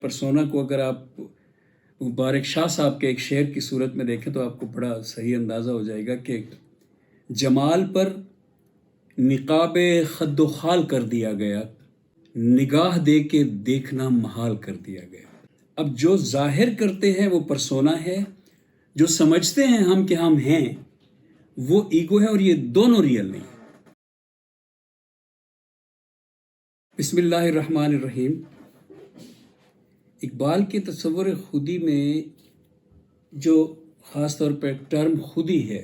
Persona کو اگر آپ مبارک شاہ صاحب کے ایک شعر کی صورت میں دیکھیں تو آپ کو بڑا صحیح اندازہ ہو جائے گا کہ جمال پر نقاب خد و خال کر دیا گیا، نگاہ دے کے دیکھنا محال کر دیا گیا۔ اب جو ظاہر کرتے ہیں وہ پرسونا ہے، جو سمجھتے ہیں ہم کہ ہم ہیں وہ ایگو ہے، اور یہ دونوں ریئل نہیں۔ بسم اللہ الرحمن الرحیم۔ اقبال کے تصور خودی میں جو خاص طور پہ ٹرم خودی ہے،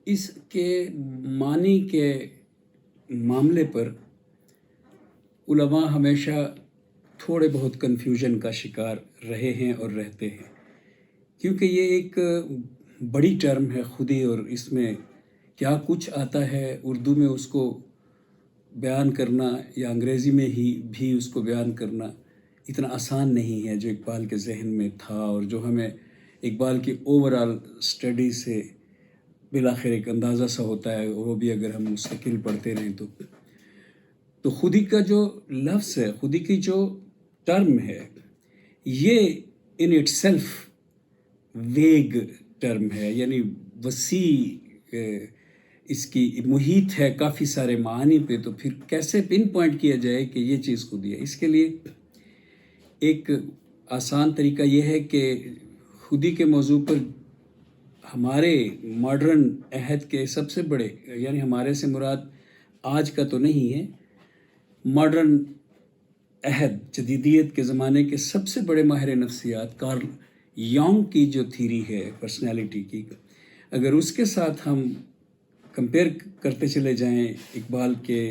اس کے معنی کے معاملے پر علماء ہمیشہ تھوڑے بہت کنفیوژن کا شکار رہے ہیں اور رہتے ہیں، کیونکہ یہ ایک بڑی ٹرم ہے خودی، اور اس میں کیا کچھ آتا ہے اردو میں اس کو بیان کرنا یا انگریزی میں ہی بھی اس کو بیان کرنا اتنا آسان نہیں ہے جو اقبال کے ذہن میں تھا، اور جو ہمیں اقبال کی اوورآل اسٹڈی سے بالآخر ایک اندازہ سا ہوتا ہے، وہ بھی اگر ہم مستقل پڑھتے رہیں تو خودی کا جو لفظ ہے، خودی کی جو ٹرم ہے، یہ in it self wig term ہے، یعنی وسیع اس کی محیط ہے کافی سارے معانی پہ، تو پھر کیسے پن پوائنٹ کیا جائے کہ یہ چیز خودی ہے؟ اس کے لیے ایک آسان طریقہ یہ ہے کہ خودی کے موضوع پر ہمارے ماڈرن عہد کے سب سے بڑے، یعنی ہمارے سے مراد آج کا تو نہیں ہے، ماڈرن عہد جدیدیت کے زمانے کے سب سے بڑے ماہر نفسیات کارل یونگ کی جو تھیری ہے پرسنالٹی کی، اگر اس کے ساتھ ہم کمپیئر کرتے چلے جائیں اقبال کے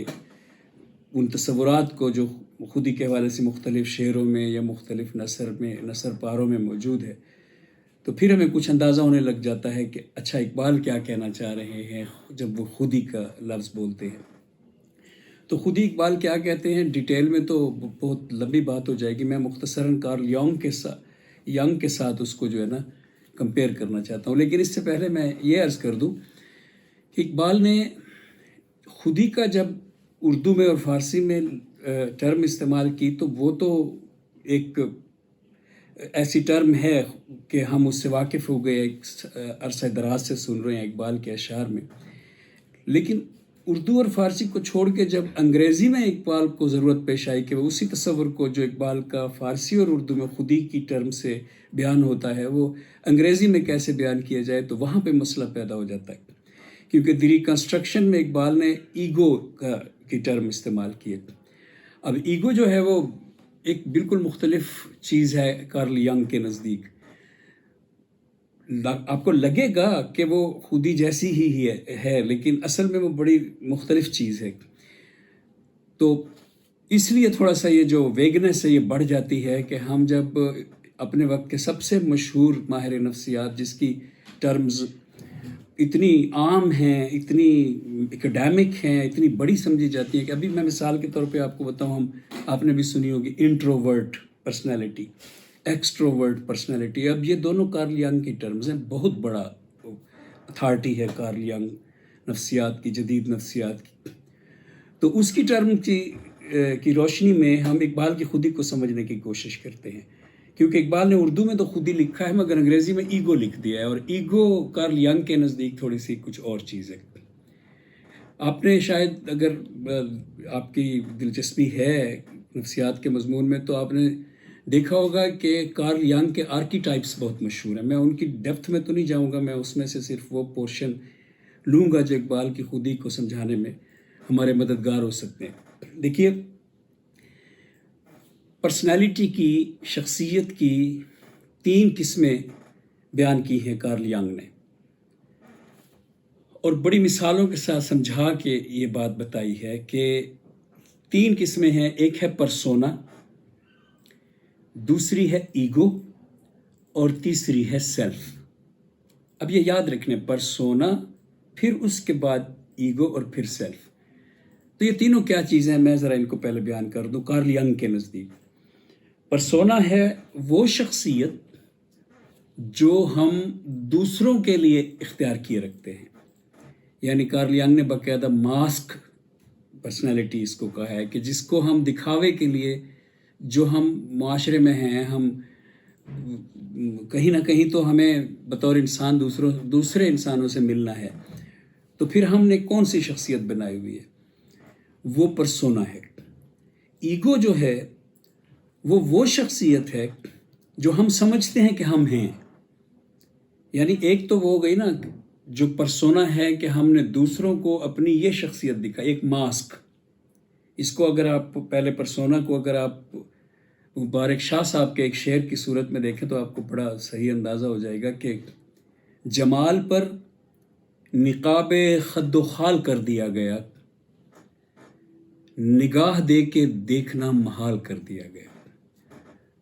ان تصورات کو جو خودی کے حوالے سے مختلف شعروں میں یا مختلف نثر پاروں میں موجود ہے، تو پھر ہمیں کچھ اندازہ ہونے لگ جاتا ہے کہ اچھا اقبال کیا کہنا چاہ رہے ہیں جب وہ خودی کا لفظ بولتے ہیں۔ تو خودی اقبال کیا کہتے ہیں ڈیٹیل میں تو بہت لمبی بات ہو جائے گی، میں مختصراً کارل یونگ کے ساتھ اس کو جو ہے نا کمپیئر کرنا چاہتا ہوں، لیکن اس سے پہلے میں یہ عرض کر دوں کہ اقبال نے خودی کا جب اردو میں اور فارسی میں ٹرم استعمال کی تو وہ تو ایک ایسی ٹرم ہے کہ ہم اس سے واقف ہو گئے، ایک عرصہ دراز سے سن رہے ہیں اقبال کے اشعار میں، لیکن اردو اور فارسی کو چھوڑ کے جب انگریزی میں اقبال کو ضرورت پیش آئی کہ وہ اسی تصور کو جو اقبال کا فارسی اور اردو میں خودی کی ٹرم سے بیان ہوتا ہے وہ انگریزی میں کیسے بیان کیا جائے، تو وہاں پہ مسئلہ پیدا ہو جاتا ہے، کیونکہ دی ریکنسٹرکشن میں اقبال نے ایگو کی ٹرم استعمال کی ہے۔ اب ایگو جو ہے وہ ایک بالکل مختلف چیز ہے کارل یونگ کے نزدیک۔ آپ کو لگے گا کہ وہ خودی جیسی ہی ہے، لیکن اصل میں وہ بڑی مختلف چیز ہے۔ تو اس لیے تھوڑا سا یہ جو ویگنس ہے یہ بڑھ جاتی ہے کہ ہم جب اپنے وقت کے سب سے مشہور ماہر نفسیات جس کی ٹرمز اتنی عام ہیں، اتنی اکیڈیمک ہیں، اتنی بڑی سمجھی جاتی ہیں کہ ابھی میں مثال کے طور پہ آپ کو بتاؤں، آپ نے بھی سنی ہوگی انٹروورٹ پرسنالٹی، ایکسٹروورٹ پرسنالٹی، اب یہ دونوں کارل یونگ کی ٹرمز ہیں، بہت بڑا اتھارٹی ہے کارل یونگ نفسیات کی، جدید نفسیات کی۔ تو اس کی ٹرم کی روشنی میں ہم اقبال کی خودی کو سمجھنے کی کوشش کرتے ہیں، کیونکہ اقبال نے اردو میں تو خودی لکھا ہے مگر انگریزی میں ایگو لکھ دیا ہے، اور ایگو کارل یونگ کے نزدیک تھوڑی سی کچھ اور چیز ہے۔ آپ نے شاید اگر آپ کی دلچسپی ہے نفسیات کے مضمون میں تو آپ نے دیکھا ہوگا کہ کارل یونگ کے آرکیٹائپس بہت مشہور ہیں، میں ان کی ڈیپتھ میں تو نہیں جاؤں گا، میں اس میں سے صرف وہ پورشن لوں گا جو اقبال کی خودی کو سمجھانے میں ہمارے مددگار ہو سکتے ہیں۔ دیکھیے، پرسنالٹی کی، شخصیت کی 3 قسمیں بیان کی ہیں کارل یونگ نے، اور بڑی مثالوں کے ساتھ سمجھا کے یہ بات بتائی ہے کہ 3 قسمیں ہیں، ایک ہے پرسونا، دوسری ہے ایگو، اور تیسری ہے سیلف۔ اب یہ یاد رکھنے، پرسونا، پھر اس کے بعد ایگو، اور پھر سیلف۔ تو یہ تینوں کیا چیزیں ہیں، میں ذرا ان کو پہلے بیان کر دوں۔ کارل یونگ کے نزدیک پرسونا ہے وہ شخصیت جو ہم دوسروں کے لیے اختیار کیے رکھتے ہیں، یعنی کارل یونگ نے باقاعدہ ماسک پرسنالٹی اس کو کہا ہے کہ جس کو ہم دکھاوے کے لیے جو ہم معاشرے میں ہیں، ہم کہیں نہ کہیں تو ہمیں بطور انسان دوسرے انسانوں سے ملنا ہے، تو پھر ہم نے کون سی شخصیت بنائی ہوئی ہے؟ وہ پرسونا ہے۔ ایگو جو ہے وہ شخصیت ہے جو ہم سمجھتے ہیں کہ ہم ہیں، یعنی ایک تو وہ ہو گئی نا جو پرسونا ہے کہ ہم نے دوسروں کو اپنی یہ شخصیت دکھا، ایک ماسک۔ اس کو اگر آپ پہلے پرسونا کو اگر آپ مبارک شاہ صاحب کے ایک شعر کی صورت میں دیکھیں تو آپ کو بڑا صحیح اندازہ ہو جائے گا کہ جمال پر نقاب خد و خال کر دیا گیا، نگاہ دے کے دیکھنا محال کر دیا گیا۔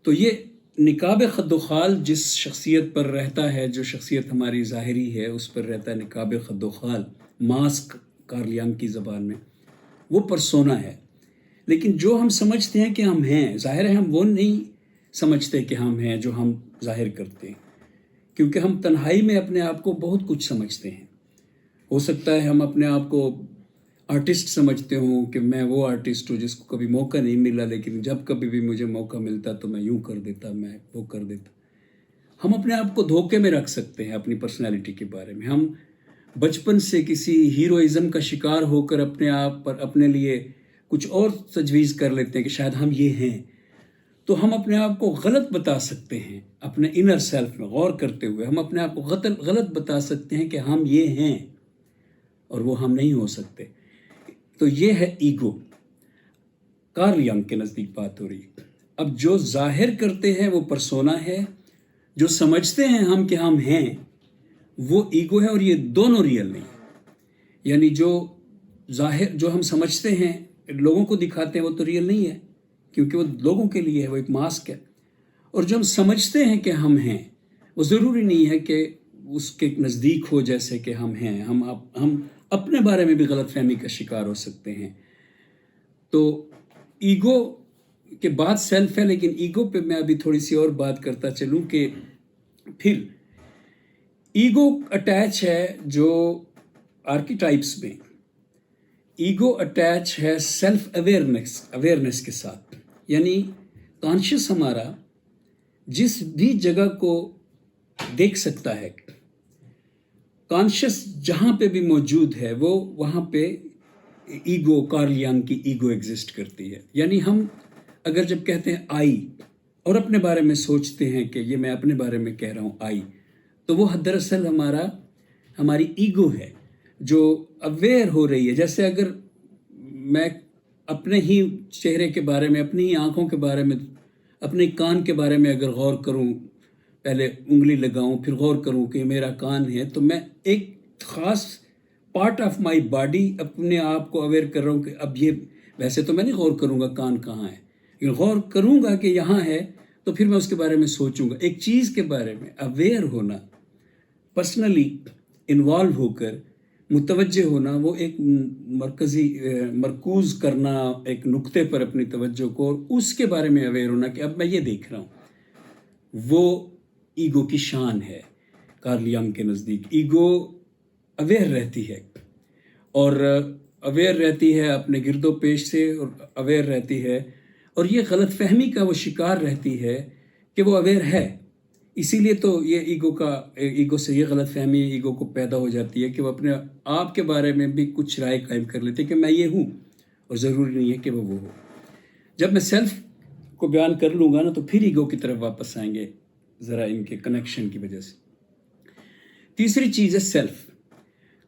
تو یہ نقاب خد و خال جس شخصیت پر رہتا ہے، جو شخصیت ہماری ظاہری ہے اس پر رہتا ہے نقاب خد و خال، ماسک کارل ینگ کی زبان میں، وہ پرسونا ہے۔ لیکن جو ہم سمجھتے ہیں کہ ہم ہیں، ظاہر ہے ہم وہ نہیں سمجھتے کہ ہم ہیں جو ہم ظاہر کرتے ہیں، کیونکہ ہم تنہائی میں اپنے آپ کو بہت کچھ سمجھتے ہیں۔ ہو سکتا ہے ہم اپنے آپ کو آرٹسٹ سمجھتے ہوں کہ میں وہ آرٹسٹ ہوں جس کو کبھی موقع نہیں ملا، لیکن جب کبھی بھی مجھے موقع ملتا تو میں یوں کر دیتا، میں وہ کر دیتا۔ ہم اپنے آپ کو دھوکے میں رکھ سکتے ہیں اپنی پرسنالٹی کے بارے میں۔ ہم بچپن سے کسی ہیروئزم کا شکار ہو کر اپنے آپ پر اپنے لیے کچھ اور تجویز کر لیتے ہیں کہ شاید ہم یہ ہیں، تو ہم اپنے آپ کو غلط بتا سکتے ہیں۔ اپنے انر سیلف میں غور کرتے ہوئے ہم اپنے آپ کو غلط بتا سکتے ہیں کہ ہم یہ ہیں، اور وہ ہم نہیں ہو سکتے۔ تو یہ ہے ایگو، کارل ینگ کے نزدیک بات ہو رہی ہے۔ اب جو ظاہر کرتے ہیں وہ پرسونا ہے، جو سمجھتے ہیں ہم کہ ہم ہیں وہ ایگو ہے، اور یہ دونوں ریئل نہیں۔ یعنی جو ہم سمجھتے ہیں لوگوں کو دکھاتے ہیں وہ تو ریئل نہیں ہے، کیونکہ وہ لوگوں کے لیے ہے، وہ ایک ماسک ہے۔ اور جو ہم سمجھتے ہیں کہ ہم ہیں وہ ضروری نہیں ہے کہ اس کے نزدیک ہو جیسے کہ ہم ہیں۔ ہم اپنے بارے میں بھی غلط فہمی کا شکار ہو سکتے ہیں۔ تو ایگو کے بعد سیلف ہے، لیکن ایگو پہ میں ابھی تھوڑی سی اور بات کرتا چلوں کہ پھر ایگو اٹیچ ہے جو آرکیٹائپس میں، ایگو اٹیچ ہے سیلف اویئرنیس کے ساتھ، یعنی کانشیس ہمارا جس بھی جگہ کو دیکھ سکتا ہے، کانشیس جہاں پہ بھی موجود ہے وہ وہاں پہ ایگو، کارل ینگ کی ایگو ایگزسٹ کرتی ہے۔ یعنی ہم اگر جب کہتے ہیں آئی اور اپنے بارے میں سوچتے ہیں کہ یہ میں اپنے بارے میں کہہ رہا ہوں آئی، تو وہ دراصل ہماری ایگو ہے جو اویئر ہو رہی ہے۔ جیسے اگر میں اپنے ہی چہرے کے بارے میں، اپنی ہی آنکھوں کے بارے میں، اپنے کان کے بارے میں اگر غور کروں، پہلے انگلی لگاؤں پھر غور کروں کہ یہ میرا کان ہے، تو میں ایک خاص پارٹ آف مائی باڈی اپنے آپ کو اویئر کر رہا ہوں کہ اب یہ، ویسے تو میں نہیں غور کروں گا کان کہاں ہے، لیکن غور کروں گا کہ یہاں ہے، تو پھر میں اس کے بارے میں سوچوں گا۔ ایک چیز کے بارے میں اویئر ہونا، پرسنلی انوالو ہو کر متوجہ ہونا، وہ ایک مرکوز کرنا ایک نقطے پر اپنی توجہ کو، اور اس کے بارے میں اویئر ہونا کہ اب میں یہ دیکھ رہا ہوں، وہ ایگو کی شان ہے۔ کارل ینگ کے نزدیک ایگو اویئر رہتی ہے، اور اویئر رہتی ہے اپنے گرد و پیش سے، اور اویئر رہتی ہے، اور یہ غلط فہمی کا وہ شکار رہتی ہے کہ وہ اویئر ہے۔ اسی لیے تو یہ ایگو سے یہ غلط فہمی ایگو کو پیدا ہو جاتی ہے کہ وہ اپنے آپ کے بارے میں بھی کچھ رائے قائم کر لیتے کہ میں یہ ہوں، اور ضروری نہیں ہے کہ وہ ہو۔ جب میں سیلف کو بیان کر لوں گا نا تو پھر ایگو کی طرف واپس آئیں گے، ذرا ان کے کنیکشن کی وجہ سے۔ تیسری چیز ہے سیلف۔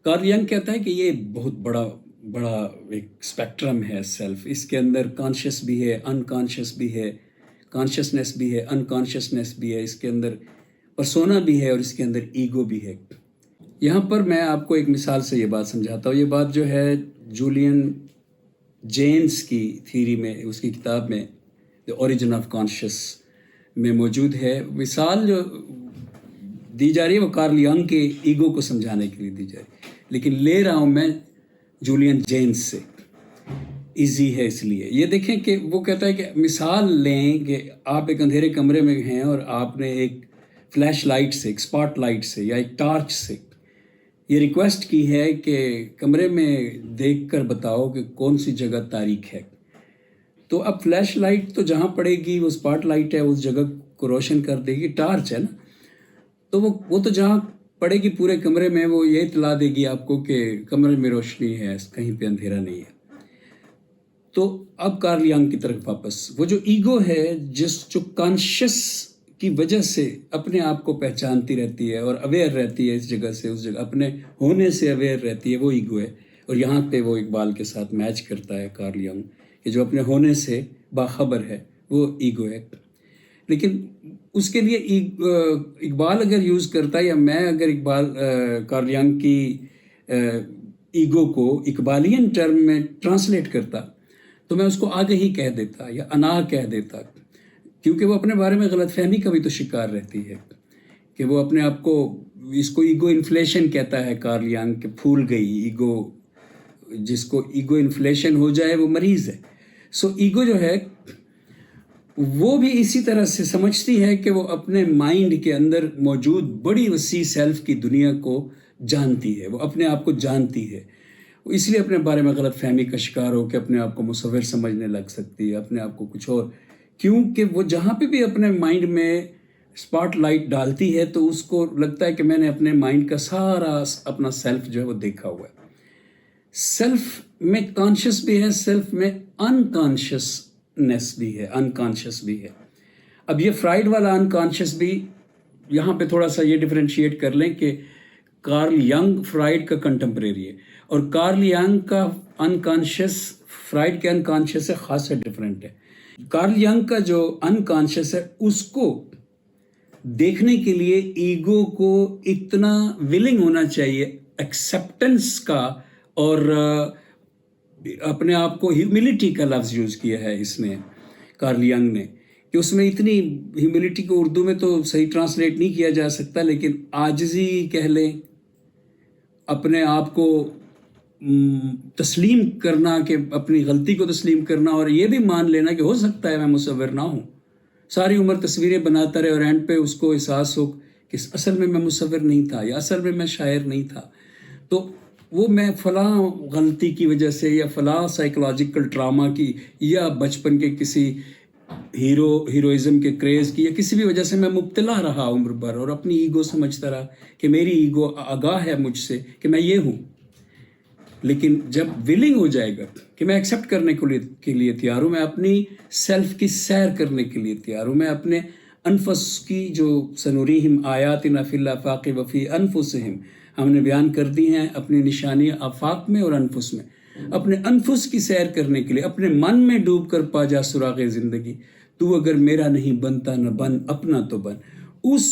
کارل ینگ کہتا ہے کہ یہ بہت بڑا ایک اسپیکٹرم ہے سیلف۔ اس کے اندر کانشیس بھی ہے، انکانشیس بھی ہے، کانشیسنیس بھی ہے، انکانشیسنیس بھی ہے، اس کے اندر پرسونا بھی ہے، اور اس کے اندر ایگو بھی ہے۔ یہاں پر میں آپ کو ایک مثال سے یہ بات سمجھاتا ہوں۔ یہ بات جو ہے جولین جینز کی تھیری میں، اس کی کتاب میں دی اوریجن آف کانشیس میں موجود ہے۔ مثال جو دی جا رہی ہے وہ کارل ینگ کے ایگو کو سمجھانے کے لیے دی جا رہی ہے، لیکن لے رہا ہوں میں جولین جینز سے، ایزی ہے اس لیے۔ یہ دیکھیں کہ وہ کہتا ہے کہ مثال لیں کہ آپ ایک اندھیرے کمرے میں ہیں، اور آپ نے ایک فلیش لائٹ سے، ایک اسپاٹ لائٹ سے یا ایک ٹارچ سے یہ ریکویسٹ کی ہے کہ کمرے میں دیکھ کر بتاؤ کہ کون سی جگہ تاریک ہے۔ تو اب فلیش لائٹ تو جہاں پڑے گی وہ اسپاٹ لائٹ ہے، اس جگہ کو روشن کر دے گی، ٹارچ ہے نا، تو وہ تو جہاں پڑے گی پورے کمرے میں وہ یہ اطلاع دے گی آپ کو کہ کمرے میں روشنی ہے، کہیں پہ اندھیرا نہیں ہے۔ تو اب کارل ینگ کی طرف واپس، وہ جو ایگو ہے جو کانشیس کی وجہ سے اپنے آپ کو پہچانتی رہتی ہے اور اویئر رہتی ہے اس جگہ سے اس جگہ، اپنے ہونے سے اویئر رہتی ہے، وہ ایگو ہے۔ اور یہاں پہ وہ اقبال کے ساتھ میچ کرتا ہے کارل ینگ کہ جو اپنے ہونے سے باخبر ہے وہ ایگو ہے۔ لیکن اس کے لیے اقبال اگر یوز کرتا ہے یا میں اگر کارل ینگ کی ایگو کو اقبالین ٹرم میں ٹرانسلیٹ کرتا تو میں اس کو آگے ہی کہہ دیتا یا انا کہہ دیتا، کیونکہ وہ اپنے بارے میں غلط فہمی کا بھی تو شکار رہتی ہے کہ وہ اپنے آپ کو، اس کو ایگو انفلیشن کہتا ہے کارل ینگ کہ پھول گئی ایگو، جس کو ایگو انفلیشن ہو جائے وہ مریض ہے۔ سو ایگو جو ہے وہ بھی اسی طرح سے سمجھتی ہے کہ وہ اپنے مائنڈ کے اندر موجود بڑی وسیع سیلف کی دنیا کو جانتی ہے، وہ اپنے آپ کو جانتی ہے، وہ اس لیے اپنے بارے میں غلط فہمی کا شکار ہو کہ اپنے آپ کو مصور سمجھنے لگ سکتی ہے، اپنے آپ کو کچھ اور، کیونکہ وہ جہاں پہ بھی اپنے مائنڈ میں اسپاٹ لائٹ ڈالتی ہے تو اس کو لگتا ہے کہ میں نے اپنے مائنڈ کا سارا اپنا سیلف جو ہے وہ دیکھا ہوا ہے۔ سیلف میں کانشیس بھی ہے، سیلف میں انکانشیسنیس بھی ہے، انکانشیس بھی ہے۔ اب یہ فرائیڈ والا انکانشیس بھی یہاں پہ تھوڑا سا یہ ڈیفرینشیٹ کر لیں کہ کارل ینگ فرائیڈ کا کنٹمپریری ہے، اور کارل ینگ کا انکانشیس فرائیڈ کے انکانشیس سے خاصا ڈیفرنٹ ہے۔ کارل ینگ کا جو انکانشیس ہے اس کو دیکھنے کے لیے ایگو کو اتنا ولنگ ہونا چاہیے ایکسیپٹنس کا، اور اپنے آپ کو ہیوملٹی کا لفظ یوز کیا ہے اس نے کارل ینگ نے، کہ اس میں اتنی ہیوملٹی کو اردو میں تو صحیح ٹرانسلیٹ نہیں کیا جا سکتا، لیکن عاجزی کہہ لیں، اپنے آپ کو تسلیم کرنا، کہ اپنی غلطی کو تسلیم کرنا، اور یہ بھی مان لینا کہ ہو سکتا ہے میں مصور نہ ہوں، ساری عمر تصویریں بناتا رہے اور اینڈ پہ اس کو احساس ہو کہ اصل میں مصور نہیں تھا، یا اصل میں شاعر نہیں تھا، تو وہ میں فلاں غلطی کی وجہ سے یا فلاں سائیکولوجیکل ٹراما کی یا بچپن کے کسی ہیروئزم کے کریز کی یا کسی بھی وجہ سے میں مبتلا رہا عمر بھر، اور اپنی ایگو سمجھتا رہا کہ میری ایگو آگاہ ہے مجھ سے کہ میں یہ ہوں۔ لیکن جب ولنگ ہو جائے گا کہ میں ایکسیپٹ کرنے کے لیے تیار ہوں، میں اپنی سیلف کی سیر کرنے کے لیے تیار ہوں، میں اپنے انفس کی جو سنوریہم آیاتنا فی الآفاق وفی انفسہم ہم نے بیان کر دی ہیں، اپنی نشانیاں آفاق میں اور انفس میں، اپنے انفس کی سیر کرنے کے لیے اپنے من میں ڈوب کر پا جا سراغ زندگی، تو اگر میرا نہیں بنتا نہ بن اپنا تو بن، اس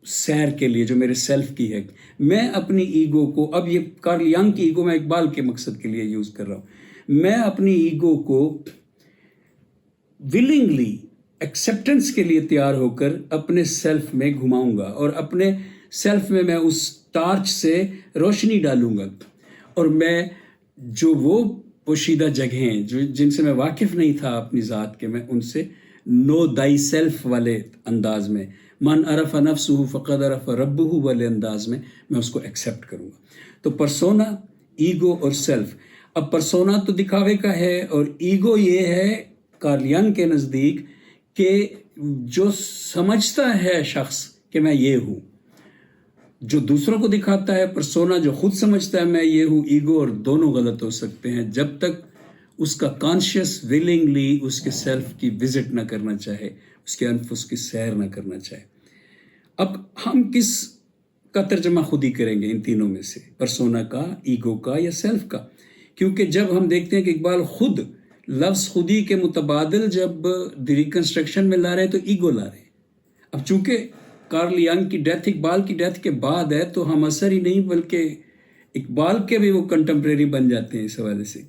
سیر کے لیے جو میرے سیلف کی ہے، میں اپنی ایگو کو، اب یہ کارل ینگ کی ایگو میں اقبال کے مقصد کے لیے یوز کر رہا ہوں، میں اپنی ایگو کو ولنگلی ایکسیپٹنس کے لیے تیار ہو کر اپنے سیلف میں گھماؤں گا، اور اپنے سیلف میں اس ٹارچ سے روشنی ڈالوں گا، اور میں جو وہ پوشیدہ جگہیں جن سے میں واقف نہیں تھا اپنی ذات کے، میں ان سے نو دائی سیلف والے انداز میں، من عرف نفسہ فقد عرف ربہ والے انداز میں اس کو ایکسیپٹ کروں گا۔ تو پرسونا، ایگو اور سیلف، اب پرسونا تو دکھاوے کا ہے، اور ایگو یہ ہے کارل ینگ کے نزدیک کہ جو سمجھتا ہے شخص کہ میں یہ ہوں، جو دوسروں کو دکھاتا ہے پرسونا، جو خود سمجھتا ہے میں یہ ہوں، ایگو، اور دونوں غلط ہو سکتے ہیں جب تک اس کا کانشیس ولنگلی اس کے سیلف کی وزٹ نہ کرنا چاہے، اس کے انفس کی سیر نہ کرنا چاہے۔ اب ہم کس کا ترجمہ خود ہی کریں گے ان تینوں میں سے، پرسونا کا، ایگو کا، یا سیلف کا؟ کیونکہ جب ہم دیکھتے ہیں کہ اقبال خود لفظ خودی کے متبادل جب ریکنسٹرکشن میں لا رہے ہیں تو ایگو لا رہے ہیں۔ اب چونکہ کارل ینگ کی ڈیتھ اقبال کی ڈیتھ کے بعد ہے تو ہم اثر ہی نہیں بلکہ اقبال کے بھی وہ کنٹمپریری بن جاتے ہیں اس حوالے سے،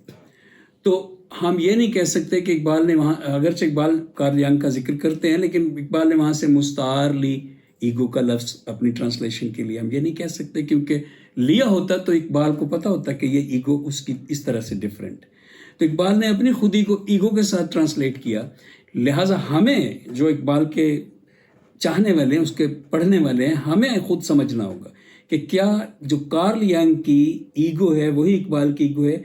تو ہم یہ نہیں کہہ سکتے کہ اقبال نے وہاں، اگرچہ اقبال کارل ینگ کا ذکر کرتے ہیں لیکن اقبال نے وہاں سے مستعار لی ایگو کا لفظ اپنی ٹرانسلیشن کے لیے، ہم یہ نہیں کہہ سکتے، کیونکہ لیا ہوتا تو اقبال کو پتہ ہوتا کہ یہ ایگو اس کی اس طرح سے ڈیفرنٹ، تو اقبال نے اپنی خودی کو ایگو کے ساتھ ٹرانسلیٹ کیا۔ لہٰذا ہمیں جو اقبال کے چاہنے والے ہیں، اس کے پڑھنے والے ہیں، ہمیں خود سمجھنا ہوگا کہ کیا جو کارل ینگ کی ایگو ہے وہی اقبال کی ایگو ہے،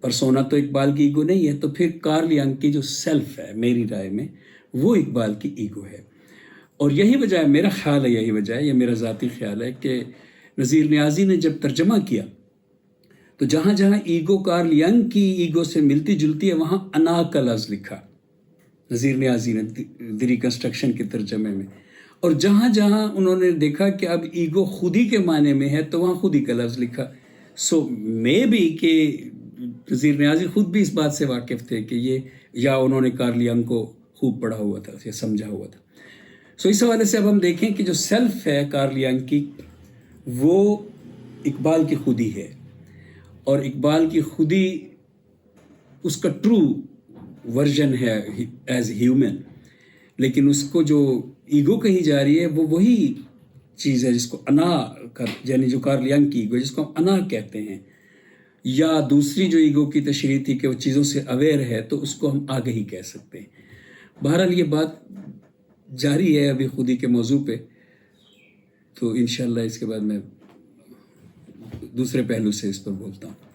پرسونا تو اقبال کی ایگو نہیں ہے، تو پھر کارل ینگ کی جو سیلف ہے میری رائے میں وہ اقبال کی ایگو ہے. اور یہی وجہ ہے، میرا خیال ہے، یہی وجہ ہے، یہ میرا ذاتی خیال ہے کہ نذیر نیازی نے جب ترجمہ کیا تو جہاں جہاں ایگو کارل ینگ کی ایگو سے ملتی جلتی ہے وہاں انا کا لفظ لکھا نذیر نیازی نے دی ریکنسٹرکشن کے ترجمے میں، اور جہاں جہاں انہوں نے دیکھا کہ اب ایگو خودی کے معنی میں ہے تو وہاں خودی کا لفظ لکھا. سو میں بھی کہ نذیر نیازی خود بھی اس بات سے واقف تھے کہ یہ، یا انہوں نے کارل ینگ کو خوب پڑھا ہوا تھا یا سمجھا ہوا تھا. سو اس حوالے سے اب ہم دیکھیں کہ جو سیلف ہے کارل ینگ کی وہ اقبال کی خودی ہے، اور اقبال کی خودی اس کا ٹرو ورژن ہے ایز ہیومن، لیکن اس کو جو ایگو کہی جا رہی ہے وہ وہی چیز ہے جس کو انا یعنی جو کارل ینگ کی ایگو ہے جس کو ہم انا کہتے ہیں، یا دوسری جو ایگو کی تشریح تھی کہ وہ چیزوں سے اویئر ہے تو اس کو ہم آگہی کہہ سکتے ہیں. بہرحال یہ بات جاری ہے ابھی خودی کے موضوع پہ، تو انشاءاللہ اس کے بعد میں دوسرے پہلو سے اس پر بولتا ہوں.